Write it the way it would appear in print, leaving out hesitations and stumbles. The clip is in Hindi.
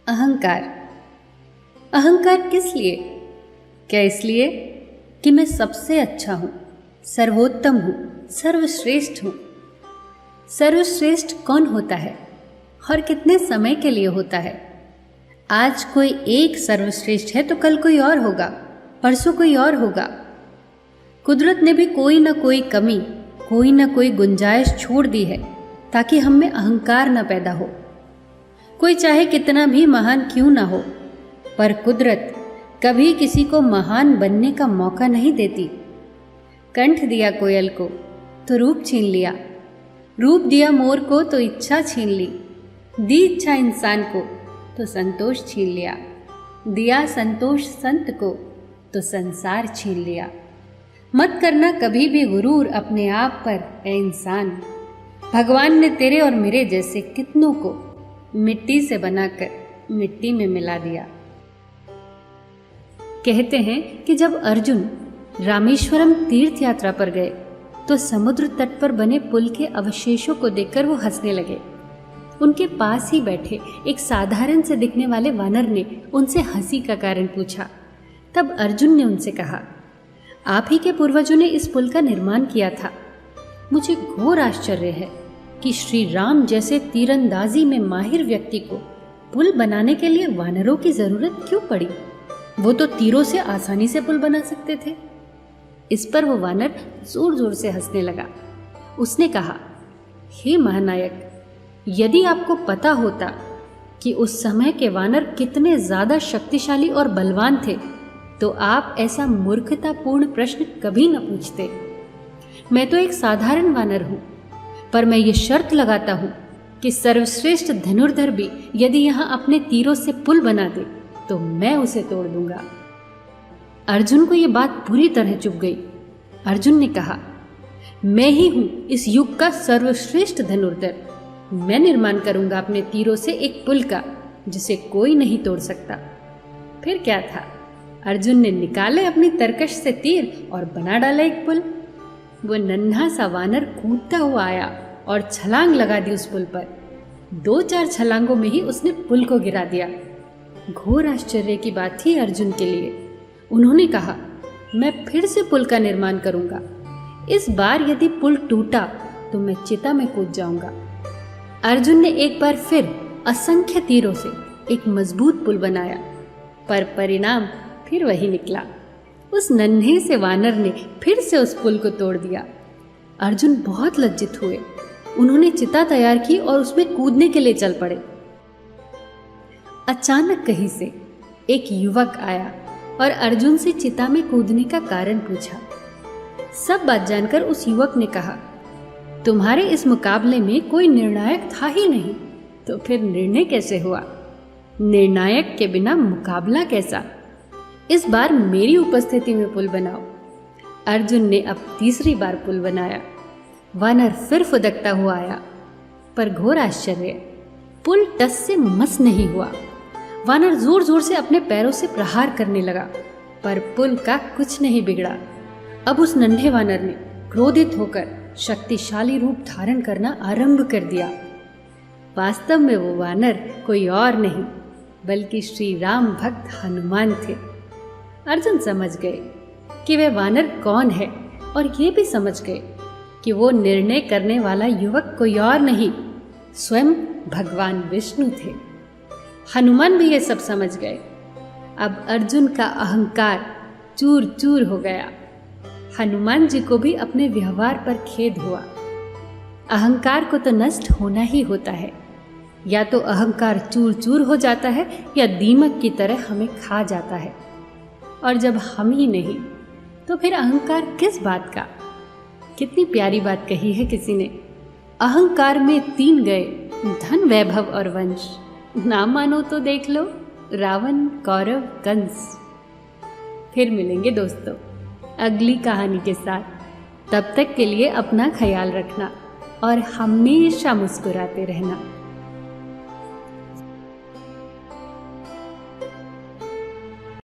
अहंकार। अहंकार किस लिए? क्या इसलिए कि मैं सबसे अच्छा हूँ, सर्वोत्तम हूँ, सर्वश्रेष्ठ हूँ? सर्वश्रेष्ठ कौन होता है और कितने समय के लिए होता है? आज कोई एक सर्वश्रेष्ठ है तो कल कोई और होगा, परसों कोई और होगा। कुदरत ने भी कोई ना कोई कमी, कोई ना कोई गुंजाइश छोड़ दी है ताकि हम में अहंकार न पैदा हो। कोई चाहे कितना भी महान क्यों ना हो, पर कुदरत कभी किसी को महान बनने का मौका नहीं देती। कंठ दिया कोयल को तो रूप छीन लिया, रूप दिया मोर को तो इच्छा छीन ली, दी इच्छा इंसान को तो संतोष छीन लिया, दिया संतोष संत को तो संसार छीन लिया। मत करना कभी भी गुरूर अपने आप पर ए इंसान। भगवान ने तेरे और मेरे जैसे कितनों को मिट्टी से बनाकर मिट्टी में मिला दिया। कहते हैं कि जब अर्जुन रामेश्वरम तीर्थ यात्रा पर गए तो समुद्र तट पर बने पुल के अवशेषों को देखकर वो हंसने लगे। उनके पास ही बैठे एक साधारण से दिखने वाले वानर ने उनसे हंसी का कारण पूछा। तब अर्जुन ने उनसे कहा, आप ही के पूर्वजों ने इस पुल का निर्माण किया था। मुझे घोर आश्चर्य है कि श्री राम जैसे तीरंदाजी में माहिर व्यक्ति को पुल बनाने के लिए वानरों की जरूरत क्यों पड़ी? वो तो तीरों से आसानी से पुल बना सकते थे। इस पर वो वानर जोर जोर से हंसने लगा। उसने कहा, हे महानायक, यदि आपको पता होता कि उस समय के वानर कितने ज्यादा शक्तिशाली और बलवान थे तो आप ऐसा मूर्खतापूर्ण प्रश्न कभी न पूछते। मैं तो एक साधारण वानर हूं, पर मैं ये शर्त लगाता हूं कि सर्वश्रेष्ठ धनुर्धर भी यदि यहां अपने तीरों से पुल बना दे तो मैं उसे तोड़ दूंगा। अर्जुन को यह बात पूरी तरह चुभ गई। अर्जुन ने कहा, मैं ही हूं इस युग का सर्वश्रेष्ठ धनुर्धर। मैं निर्माण करूंगा अपने तीरों से एक पुल का जिसे कोई नहीं तोड़ सकता। फिर क्या था, अर्जुन ने निकाले अपनी तरकश से तीर और बना डाला एक पुल। वो नन्हा सा वानर कूदता हुआ आया और छलांग लगा दी उस पुल पर। 2-4 छलांगों में ही उसने पुल को गिरा दिया। घोर आश्चर्य की बात थी अर्जुन के लिए। उन्होंने कहा, मैं फिर से पुल का निर्माण करूंगा। इस बार यदि पुल टूटा तो मैं चिता में कूद जाऊंगा। अर्जुन ने एक बार फिर असंख्य तीरों से एक मजबूत पुल बनाया, पर परिणाम फिर वही निकला। उस नन्हे से वानर ने फिर से उस पुल को तोड़ दिया। अर्जुन बहुत लज्जित हुए। उन्होंने चिता तैयार की और उसमें कूदने के लिए चल पड़े। अचानक कहीं से एक युवक आया और अर्जुन से चिता में कूदने का कारण पूछा। सब बात जानकर उस युवक ने कहा, तुम्हारे इस मुकाबले में कोई निर्णायक था ही नहीं, तो फिर निर्णय कैसे हुआ? निर्णायक के बिना मुकाबला कैसा? इस बार मेरी उपस्थिति में पुल बनाओ। अर्जुन ने अब तीसरी बार पुल बनाया। वानर फिर फुदकता हुआ आया, पर घोर आश्चर्य, पुल टस से मस नहीं हुआ। वानर जोर जोर से अपने पैरों से प्रहार करने लगा, पर पुल का कुछ नहीं बिगड़ा। अब उस नन्हे वानर ने क्रोधित होकर शक्तिशाली रूप धारण करना आरंभ कर दिया। वास्तव में वो वानर कोई और नहीं बल्कि श्री राम भक्त हनुमान थे। अर्जुन समझ गए कि वे वानर कौन है और ये भी समझ गए कि वो निर्णय करने वाला युवक कोई और नहीं, स्वयं भगवान विष्णु थे। हनुमान भी ये सब समझ गए। अब अर्जुन का अहंकार चूर चूर हो गया। हनुमान जी को भी अपने व्यवहार पर खेद हुआ। अहंकार को तो नष्ट होना ही होता है। या तो अहंकार चूर चूर हो जाता है या दीमक की तरह हमें खा जाता है। और जब हम ही नहीं तो फिर अहंकार किस बात का? कितनी प्यारी बात कही है किसी ने, अहंकार में 3 गए, धन वैभव और वंश। ना मानो तो देख लो रावण, कौरव, कंस। फिर मिलेंगे दोस्तों अगली कहानी के साथ। तब तक के लिए अपना ख्याल रखना और हमेशा मुस्कुराते रहना।